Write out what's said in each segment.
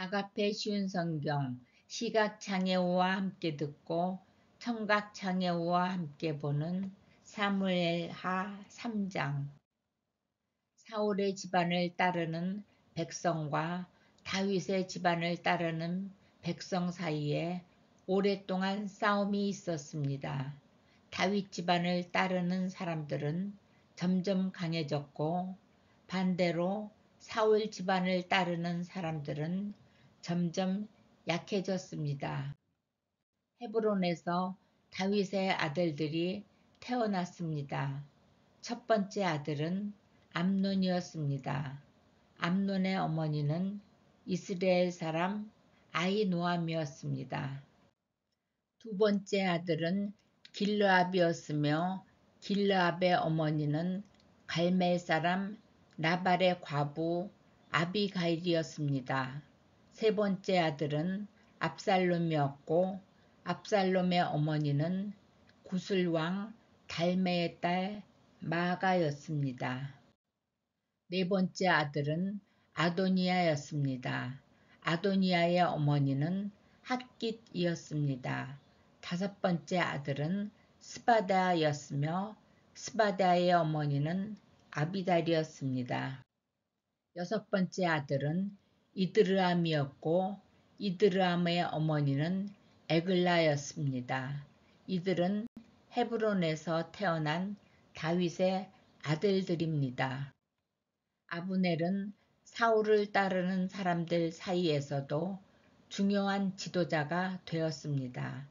아가페 쉬운 성경 시각 장애우와 함께 듣고 청각 장애우와 함께 보는 사무엘하 3장. 사울의 집안을 따르는 백성과 다윗의 집안을 따르는 백성 사이에 오랫동안 싸움이 있었습니다. 다윗 집안을 따르는 사람들은 점점 강해졌고 반대로 사울 집안을 따르는 사람들은 점점 약해졌습니다. 헤브론에서 다윗의 아들들이 태어났습니다. 첫 번째 아들은 암논이었습니다. 암논의 어머니는 이스라엘 사람 아히노암이었습니다. 두 번째 아들은 길르압이었으며 길르압의 어머니는 갈멜 사람 나발의 과부 아비가일이었습니다. 세 번째 아들은 압살롬이었고 압살롬의 어머니는 구슬 왕 달메의 딸 마아가였습니다. 네 번째 아들은 아도니아였습니다. 아도니아의 어머니는 핫깃이었습니다. 다섯 번째 아들은 스바다였으며 스바다의 어머니는 아비달이었습니다. 여섯 번째 아들은 이드르암이었고 이드르암의 어머니는 에글라였습니다. 이들은 헤브론에서 태어난 다윗의 아들들입니다. 아브넬은 사울을 따르는 사람들 사이에서도 중요한 지도자가 되었습니다.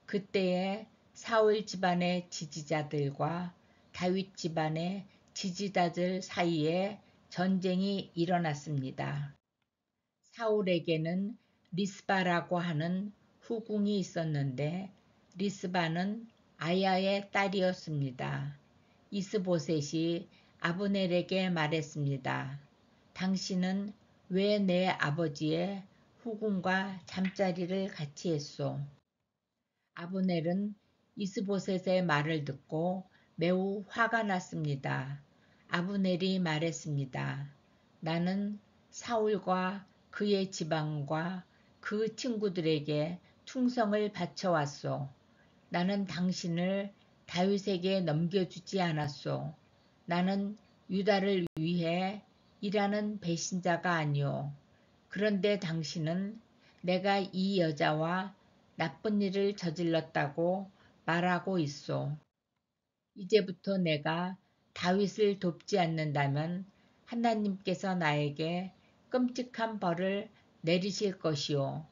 그때에 사울 집안의 지지자들과 다윗 집안의 지지자들 사이에 전쟁이 일어났습니다. 사울에게는 리스바라고 하는 후궁이 있었는데 리스바는 아야의 딸이었습니다. 이스보셋이 아브넬에게 말했습니다. 당신은 왜 내 아버지의 후궁과 잠자리를 같이 했소? 아브넬은 이스보셋의 말을 듣고 매우 화가 났습니다. 아브넬이 말했습니다. 나는 사울과 그의 지방과 그 친구들에게 충성을 바쳐왔소. 나는 당신을 다윗에게 넘겨주지 않았소. 나는 유다를 위해 일하는 배신자가 아니오. 그런데 당신은 내가 이 여자와 나쁜 일을 저질렀다고 말하고 있소. 이제부터 내가 다윗을 돕지 않는다면 하나님께서 나에게 끔찍한 벌을 내리실 것이오.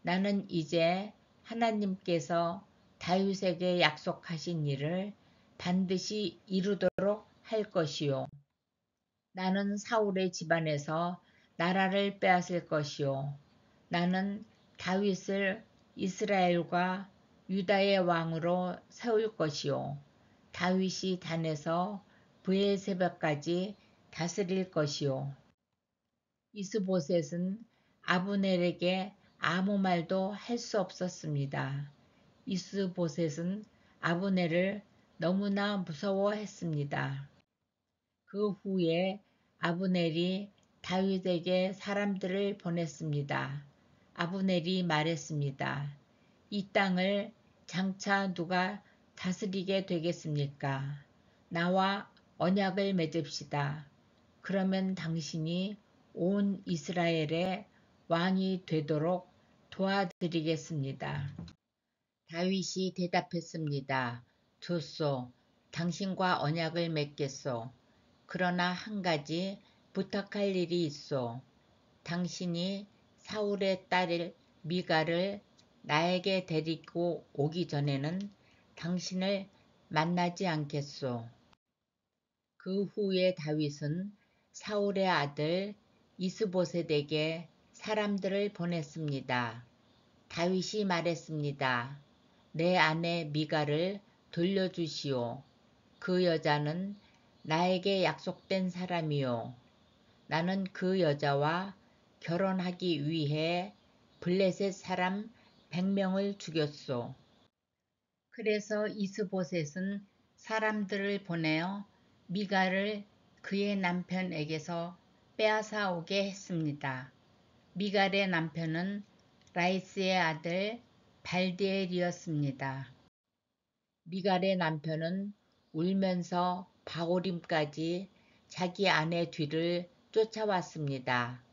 나는 이제 하나님께서 다윗에게 약속하신 일을 반드시 이루도록 할 것이오. 나는 사울의 집안에서 나라를 빼앗을 것이오. 나는 다윗을 이스라엘과 유다의 왕으로 세울 것이오. 다윗이 단에서 브엘세바까지 다스릴 것이오. 이스보셋은 아브넬에게 아무 말도 할 수 없었습니다. 이스보셋은 아브넬을 너무나 무서워했습니다. 그 후에 아브넬이 다윗에게 사람들을 보냈습니다. 아브넬이 말했습니다. 이 땅을 장차 누가 다스리게 되겠습니까? 나와 언약을 맺읍시다. 그러면 당신이 온 이스라엘의 왕이 되도록 도와드리겠습니다. 다윗이 대답했습니다. 좋소. 당신과 언약을 맺겠소. 그러나 한 가지 부탁할 일이 있소. 당신이 사울의 딸 미갈을 나에게 데리고 오기 전에는 당신을 만나지 않겠소. 그 후에 다윗은 사울의 아들 이스보셋에게 사람들을 보냈습니다. 다윗이 말했습니다. 내 아내 미갈을 돌려주시오. 그 여자는 나에게 약속된 사람이요. 나는 그 여자와 결혼하기 위해 블레셋 사람 100명을 죽였소. 그래서 이스보셋은 사람들을 보내어 미갈을 그의 남편에게서 빼앗아 오게 했습니다. 미갈의 남편은 라이스의 아들 발디엘이었습니다. 미갈의 남편은 울면서 바오림까지 자기 아내 뒤를 쫓아왔습니다.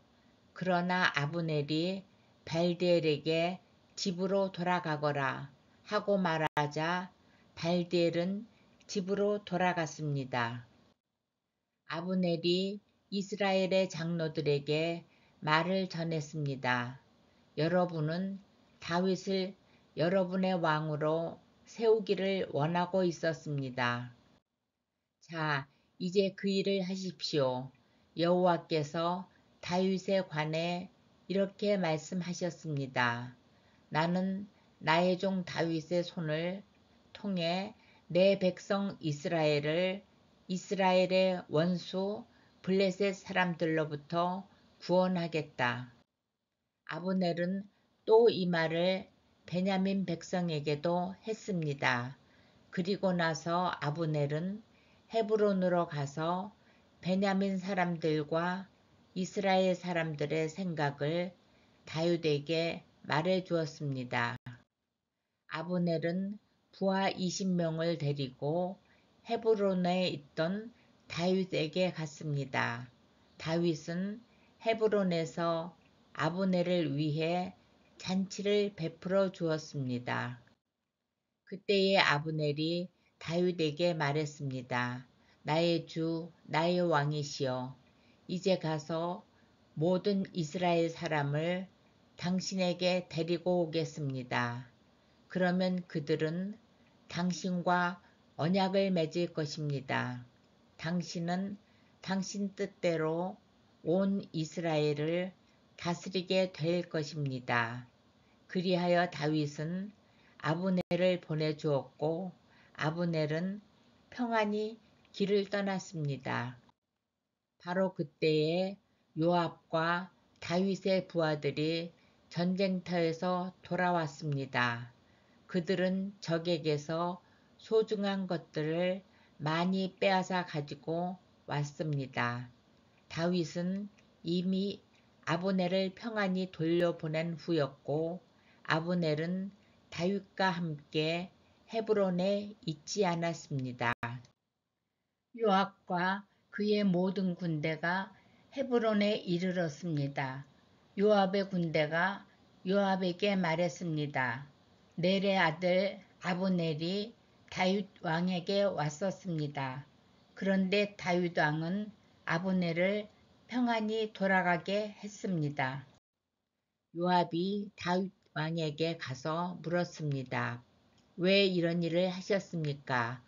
그러나 아브넬이 발디엘에게 집으로 돌아가거라 하고 말하자 발디엘은 집으로 돌아갔습니다. 아브넬이 이스라엘의 장로들에게 말을 전했습니다. 여러분은 다윗을 여러분의 왕으로 세우기를 원하고 있었습니다. 자, 이제 그 일을 하십시오. 여호와께서 다윗에 관해 이렇게 말씀하셨습니다. 나는 나의 종 다윗의 손을 통해 내 백성 이스라엘의 원수 블레셋 사람들로부터 구원하겠다. 아브넬은 또 이 말을 베냐민 백성에게도 했습니다. 그리고 나서 아브넬은 헤브론으로 가서 베냐민 사람들과 이스라엘 사람들의 생각을 다윗에게 말해 주었습니다. 아브넬은 부하 20명을 데리고 헤브론에 있던 다윗에게 갔습니다. 다윗은 헤브론에서 아브넬을 위해 잔치를 베풀어 주었습니다. 그때의 아브넬이 다윗에게 말했습니다. 나의 주, 나의 왕이시여, 이제 가서 모든 이스라엘 사람을 당신에게 데리고 오겠습니다. 그러면 그들은 당신과 언약을 맺을 것입니다. 당신은 당신 뜻대로 온 이스라엘을 다스리게 될 것입니다. 그리하여 다윗은 아브넬을 보내주었고 아브넬은 평안히 길을 떠났습니다. 바로 그때에 요압과 다윗의 부하들이 전쟁터에서 돌아왔습니다. 그들은 적에게서 소중한 것들을 많이 빼앗아 가지고 왔습니다. 다윗은 이미 아브넬을 평안히 돌려보낸 후였고 아브넬은 다윗과 함께 헤브론에 있지 않았습니다. 요압과 그의 모든 군대가 헤브론에 이르렀습니다. 요압의 군대가 요압에게 말했습니다. 넬의 아들 아브넬이 다윗 왕에게 왔었습니다. 그런데 다윗 왕은 아브넬을 평안히 돌아가게 했습니다. 요압이 다윗 왕에게 가서 물었습니다. 왜 이런 일을 하셨습니까?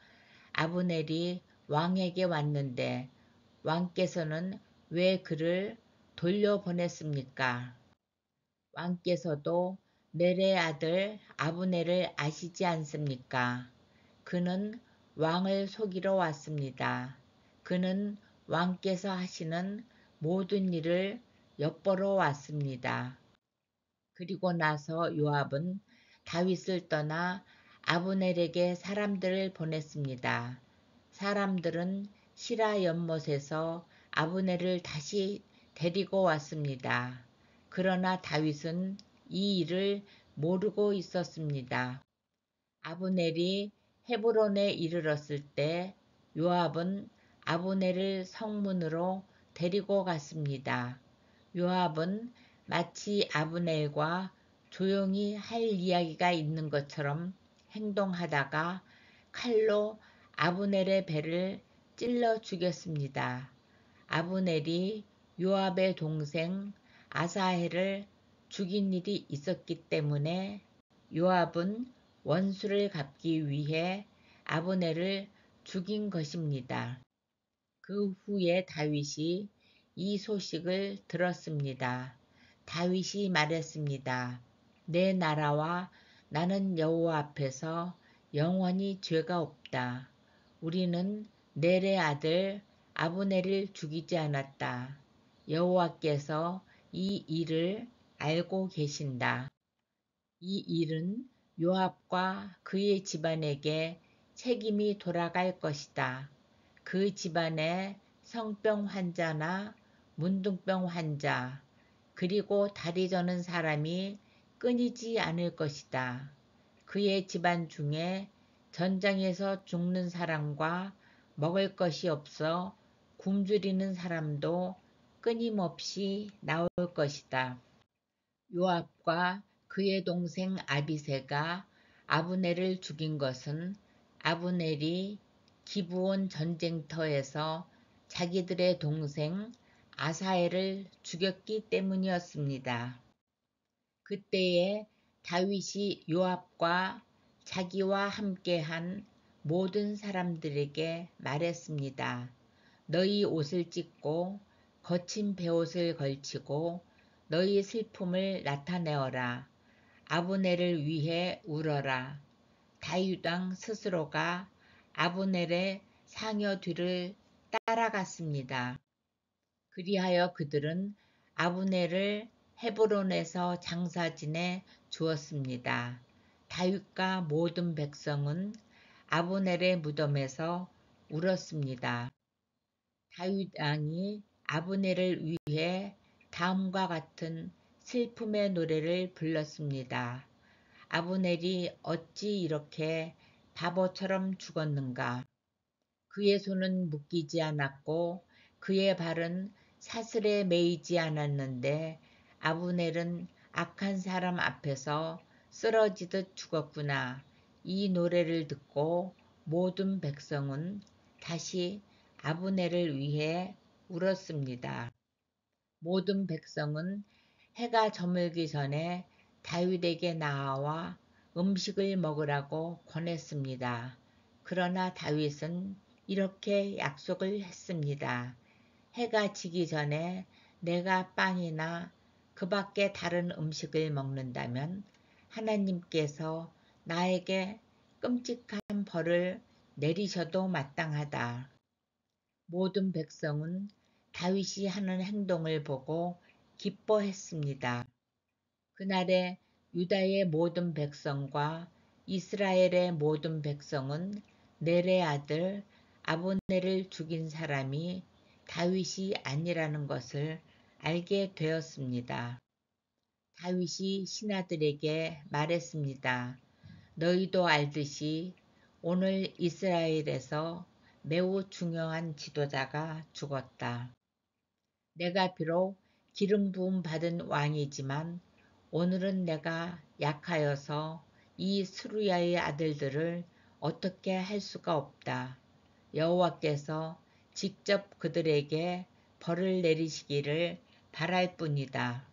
아브넬이 왕에게 왔는데 왕께서는 왜 그를 돌려보냈습니까? 왕께서도 넬의 아들 아브넬을 아시지 않습니까? 그는 왕을 속이러 왔습니다. 그는 왕께서 하시는 모든 일을 엿보러 왔습니다. 그리고 나서 요압은 다윗을 떠나 아브넬에게 사람들을 보냈습니다. 사람들은 시라 연못에서 아브넬을 다시 데리고 왔습니다. 그러나 다윗은 이 일을 모르고 있었습니다. 아브넬이 헤브론에 이르렀을 때 요압은 아브넬을 성문으로 데리고 갔습니다. 요압은 마치 아브넬과 조용히 할 이야기가 있는 것처럼 행동하다가 칼로 아브넬의 배를 찔러 죽였습니다. 아브넬이 요압의 동생 아사헬을 죽인 일이 있었기 때문에 요압은 원수를 갚기 위해 아브넬을 죽인 것입니다. 그 후에 다윗이 이 소식을 들었습니다. 다윗이 말했습니다. 내 나라와 나는 여호와 앞에서 영원히 죄가 없다. 우리는 넬의 아들 아브넬을 죽이지 않았다. 여호와께서 이 일을 알고 계신다. 이 일은 요압과 그의 집안에게 책임이 돌아갈 것이다. 그 집안에 성병 환자나 문둥병 환자, 그리고 다리 저는 사람이 끊이지 않을 것이다. 그의 집안 중에 전장에서 죽는 사람과 먹을 것이 없어 굶주리는 사람도 끊임없이 나올 것이다. 요압과 그의 동생 아비새가 아브넬을 죽인 것은 아브넬이 기브온 전쟁터에서 자기들의 동생 아사엘을 죽였기 때문이었습니다. 그때에 다윗이 요압과 자기와 함께한 모든 사람들에게 말했습니다. 너희 옷을 찢고 거친 베옷을 걸치고 너희 슬픔을 나타내어라. 아브넬을 위해 울어라. 다윗 왕 스스로가 아브넬의 상여 뒤를 따라갔습니다. 그리하여 그들은 아브넬을 헤브론에서 장사 지내 주었습니다. 다윗과 모든 백성은 아브넬의 무덤에서 울었습니다. 다윗 왕이 아브넬을 위해 다음과 같은 슬픔의 노래를 불렀습니다. 아브넬이 어찌 이렇게 바보처럼 죽었는가. 그의 손은 묶이지 않았고 그의 발은 사슬에 매이지 않았는데 아브넬은 악한 사람 앞에서 쓰러지듯 죽었구나. 이 노래를 듣고 모든 백성은 다시 아브넬을 위해 울었습니다. 모든 백성은 해가 저물기 전에 다윗에게 나아와 음식을 먹으라고 권했습니다. 그러나 다윗은 이렇게 약속을 했습니다. 해가 지기 전에 내가 빵이나 그 밖에 다른 음식을 먹는다면 하나님께서 나에게 끔찍한 벌을 내리셔도 마땅하다. 모든 백성은 다윗이 하는 행동을 보고 기뻐했습니다. 그날에 유다의 모든 백성과 이스라엘의 모든 백성은 넬의 아들 아브넬을 죽인 사람이 다윗이 아니라는 것을 알게 되었습니다. 다윗이 신하들에게 말했습니다. 너희도 알듯이 오늘 이스라엘에서 매우 중요한 지도자가 죽었다. 내가 비록 기름 부음 받은 왕이지만 오늘은 내가 약하여서 이 스루야의 아들들을 어떻게 할 수가 없다. 여호와께서 직접 그들에게 벌을 내리시기를 바랄 뿐이다.